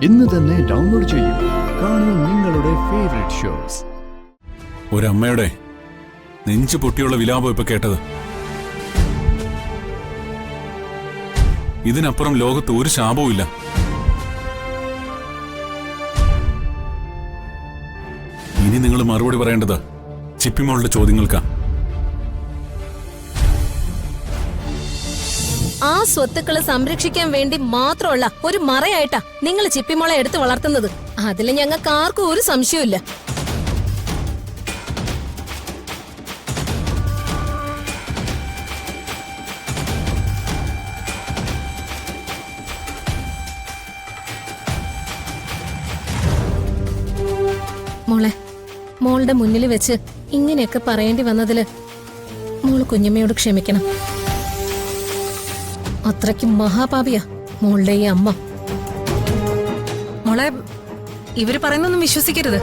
ഇന്ന് തന്നെ ഡൗൺലോഡ് ചെയ്യൂ. കാണൂ നിങ്ങളുടെ ഫേവറേറ്റ് ഷോസ്. ഒരമ്മയുടെ നെഞ്ചു പൊട്ടിയുള്ള വിലാപം ഇപ്പൊ കേട്ടത്. ഇതിനപ്പുറം ലോകത്ത് ഒരു ശാപവും ഇല്ല. ഇനി നിങ്ങൾ മറുപടി പറയേണ്ടത് ചിപ്പിമോളുടെ ചോദ്യങ്ങൾക്കാ. ആ സ്വത്തുക്കള് സംരക്ഷിക്കാൻ വേണ്ടി മാത്രമുള്ള ഒരു മറയായിട്ടാ നിങ്ങൾ ചിപ്പിമോളെ എടുത്ത് വളർത്തുന്നത്. അതിൽ ഞങ്ങൾക്ക് ആർക്കും ഒരു സംശയമില്ല. മോളെ, മോളുടെ മുന്നിൽ വെച്ച് ഇങ്ങനെയൊക്കെ പറയേണ്ടി വന്നതില് മോള് കുഞ്ഞമ്മയോട് ക്ഷമിക്കണം. അത്രയ്ക്ക് മഹാപാപിയാ മോളുടെ ഈ അമ്മ. മോളെ, ഇവര് പറയുന്നൊന്നും വിശ്വസിക്കരുത്.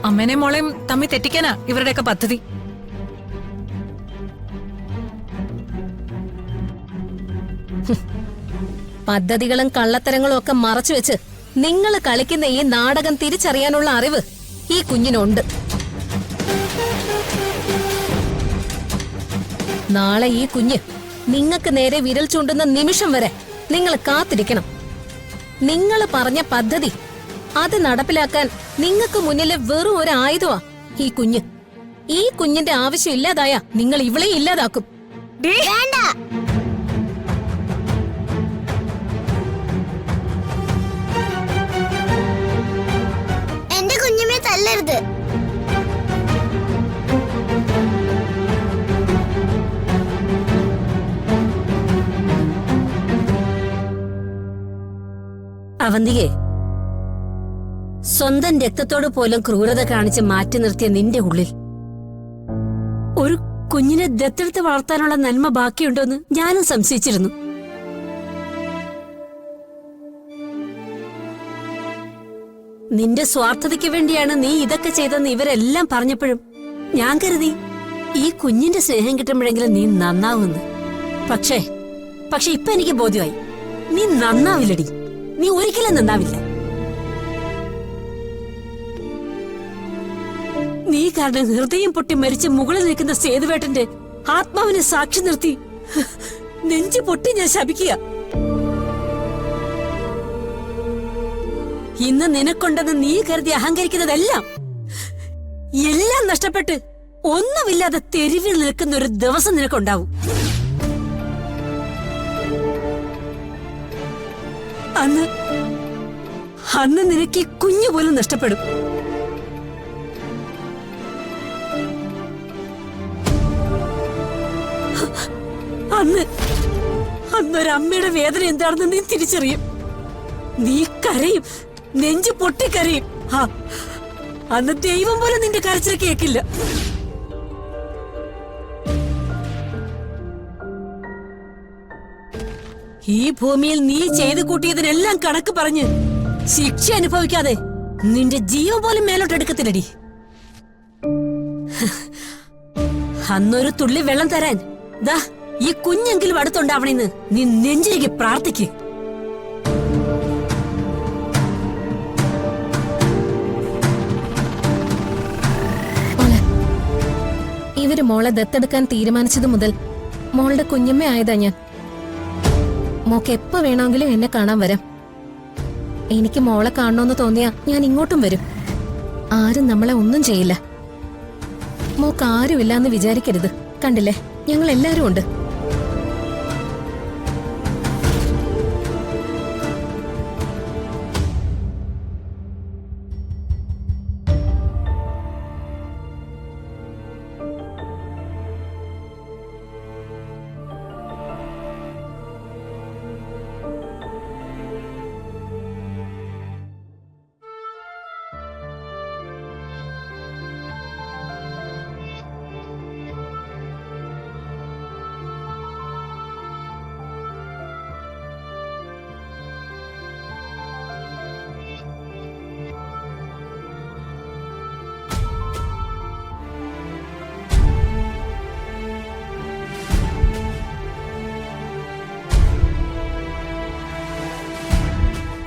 അമ്മേനെയും മോളെയും തമ്മിൽ തെറ്റിക്കാനാ ഇവരുടെയൊക്കെ പദ്ധതി. പദ്ധതികളും കള്ളത്തരങ്ങളും ഒക്കെ മറച്ചു വെച്ച് നിങ്ങൾ കളിക്കുന്ന ഈ നാടകം തിരിച്ചറിയാനുള്ള അറിവ് ഈ കുഞ്ഞിനുണ്ട്. നാളെ ഈ കുഞ്ഞ് നിങ്ങൾക്ക് നേരെ വിരൽ ചൂണ്ടുന്ന നിമിഷം വരെ നിങ്ങൾ കാത്തിരിക്കണം. നിങ്ങൾ പറഞ്ഞ പദ്ധതി അത് നടപ്പിലാക്കാൻ നിങ്ങൾക്ക് മുന്നിലെ വെറും ഒരു ആയുധമാ ഈ കുഞ്ഞ്. ഈ കുഞ്ഞിന്റെ ആവശ്യം ഇല്ലാതായ നിങ്ങൾ ഇവളെ ഇല്ലാതാക്കും. എന്റെ കുഞ്ഞിനെ തല്ലരുത്. അവന്തികെ, സ്വന്തം രക്തത്തോട് പോലും ക്രൂരത കാണിച്ച് മാറ്റി നിർത്തിയ നിന്റെ ഉള്ളിൽ ഒരു കുഞ്ഞിനെ ദത്തെടുത്ത് വളർത്താനുള്ള നന്മ ബാക്കിയുണ്ടോന്ന് ഞാനും സംശയിച്ചിരുന്നു. നിന്റെ സ്വാർത്ഥതയ്ക്ക് വേണ്ടിയാണ് നീ ഇതൊക്കെ ചെയ്തെന്ന് ഇവരെല്ലാം പറഞ്ഞപ്പോഴും ഞാൻ കരുതി ഈ കുഞ്ഞിന്റെ സ്നേഹം കിട്ടുമ്പോഴെങ്കിലും നീ നന്നാവുമെന്ന്. പക്ഷേ ഇപ്പൊ എനിക്ക് ബോധ്യമായി, നീ നന്നാവില്ലടി. നീ ഒരിക്കലും നന്നാവില്ല. നീ കാരണം ഹൃദയം പൊട്ടി മരിച്ച് മുകളിൽ നിൽക്കുന്ന സേതുവേട്ടന്റെ ആത്മാവിനെ സാക്ഷി നിർത്തി നെഞ്ചു പൊട്ടി ഞാൻ ശപിക്കുക. ഇന്ന് നിനക്കൊണ്ടെന്ന് നീ കരുതി അഹങ്കരിക്കുന്നതെല്ലാം എല്ലാം നഷ്ടപ്പെട്ട് ഒന്നുമില്ലാതെ തെരുവിൽ നിൽക്കുന്ന ഒരു ദിവസം നിനക്കുണ്ടാവും. അന്ന് നിനക്ക് കുഞ്ഞു പോലും നഷ്ടപ്പെടും. അന്നൊരമ്മയുടെ വേദന എന്താണെന്ന് നീ തിരിച്ചറിയും. നീ കരയും, നെഞ്ചു പൊട്ടിക്കരയും. അന്ന് ദൈവം പോലും നിന്റെ കരച്ചിൽ കേൾക്കില്ല. ഈ ഭൂമിയിൽ നീ ചെയ്തു കൂട്ടിയതിനെല്ലാം കണക്ക് പറഞ്ഞ് ശിക്ഷ അനുഭവിക്കാതെ നിന്റെ ജീവൻ പോലും മേലോട്ടെടുക്കത്തില്ലടി. അന്നൊരു തുള്ളി വെള്ളം തരാൻ ദാ ഈ കുഞ്ഞെങ്കിലും അടുത്തുണ്ടാവണെന്ന് നീ നെഞ്ചിലേക്ക് പ്രാർത്ഥിക്ക്. ഇവര് മോളെ ദത്തെടുക്കാൻ തീരുമാനിച്ചത് മുതൽ മോളുടെ കുഞ്ഞമ്മ ആയതാ ഞാൻ. മോക്ക് എപ്പോ വേണമെങ്കിലും എന്നെ കാണാൻ വരാം. എനിക്ക് മോളെ കാണണമെന്ന് തോന്നിയാ ഞാൻ ഇങ്ങോട്ടും വരും. ആരും നമ്മളെ ഒന്നും ചെയ്യില്ല. മോക്ക് ആരുമില്ലാന്ന് വിചാരിക്കരുത്. കണ്ടില്ലേ, ഞങ്ങൾ എല്ലാരും ഉണ്ട്.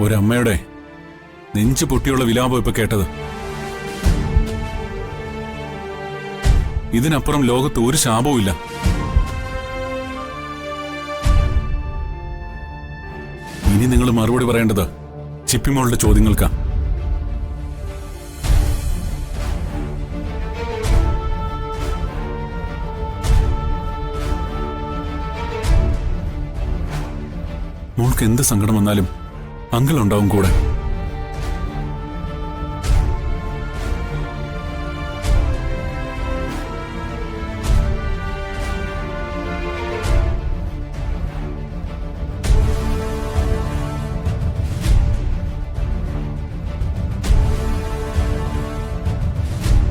ഒരമ്മയുടെ നെഞ്ചു പൊട്ടിയുള്ള വിലാപം ഇപ്പൊ കേട്ടത്. ഇതിനപ്പുറം ലോകത്ത് ഒരു ശാപവും ഇല്ല. ഇനി നിങ്ങൾ മറുപടി പറയേണ്ടത് ചിപ്പിമോളുടെ ചോദ്യങ്ങൾക്കാ. മോൾക്ക് എന്ത് സങ്കടം വന്നാലും അങ്കിൾ ഉണ്ടാവും കൂടെ.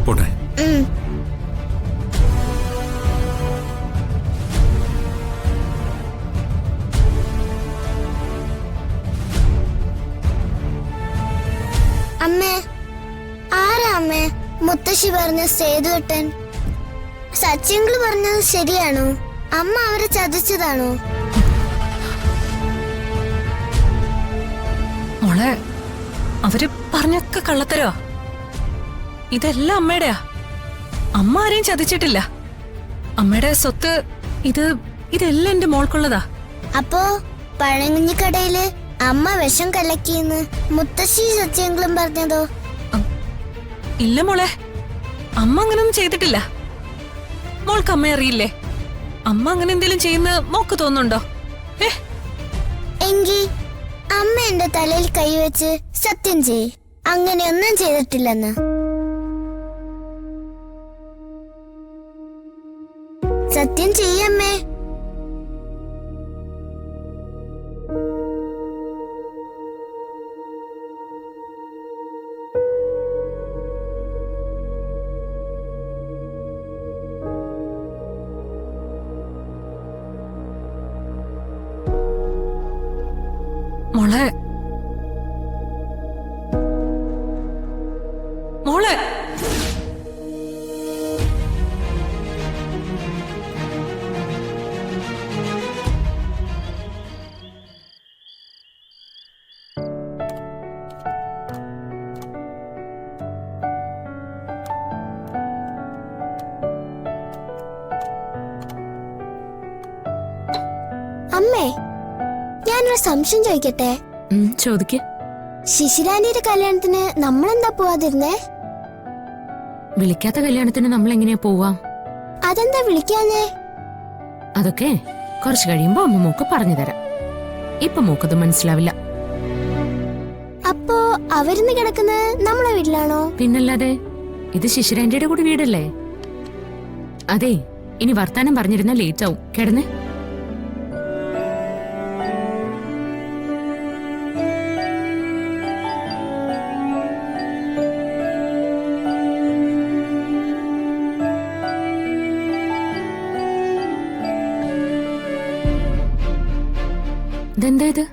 പോട്ടെ. അമ്മേ, ആരാ അമ്മേ മുത്തശ്ശി പറഞ്ഞ സേതുവേട്ടൻ? സച്ചിങ്കിള് പറഞ്ഞത് ശരിയാണോ? അമ്മ അവരെ ചതിച്ചതാണോ? മോളെ, അവര് പറഞ്ഞൊക്കെ കള്ളത്തരോ. ഇതെല്ലാം അമ്മയുടെയാ. അമ്മ ആരെയും ചതിച്ചിട്ടില്ല. അമ്മയുടെ സ്വത്ത് ഇതെല്ലാം എന്റെ മോൾക്കുള്ളതാ. അപ്പോ പഴങ്ങഞ്ഞിക്കടയില് അമ്മ വിഷം കലക്കിന്ന് മുത്തശ്ശി സച്ചിങ്കിളും പറഞ്ഞതോ? ഇല്ല മോളെ, അമ്മ അങ്ങനൊന്നും ചെയ്തിട്ടില്ല. മോൾക്ക് അമ്മ അറിയില്ലേ? അമ്മ അങ്ങനെ എന്തെങ്കിലും ചെയ്യുന്ന മോക്ക് തോന്നുന്നുണ്ടോ? എങ്കി അമ്മ എന്റെ തലയിൽ കൈവച്ച് സത്യം ചെയ്, അങ്ങനെയൊന്നും ചെയ്തിട്ടില്ലെന്ന്. സത്യം ചെയ്യമ്മേ. മോളെ, മോളെ, അമ്മേ, ഞാനൊരു സംശയം ചോദിക്കട്ടെ? ചോദിക്ക. ശിശിരാനിയുടെ കല്യാണത്തിന് നമ്മളെന്താ പോവാതിരുന്നേ? വിളിക്കാത്ത കല്യാണത്തിന് നമ്മൾ എങ്ങനെയാ പോവാം? അതെന്താ വിളിക്കാഞ്ഞേ? അതൊക്കെ കുറച്ച് കഴിയുമ്പോ അമ്മ മോക്ക് പറഞ്ഞു തരാം. ഇപ്പൊ മോക്കത് മനസ്സിലാവില്ല. അപ്പോ അവരിന്ന് കിടക്കുന്നത് നമ്മളെ വീട്ടിലാണോ? പിന്നല്ലാതെ, ഇത് ശിശിരാന്റിയുടെ കൂടി വീടല്ലേ. അതെ, ഇനി വർത്താനം പറഞ്ഞിരുന്ന ലേറ്റ് ആവും. കിടന്നേ. ഇതെന്താ ഇത്?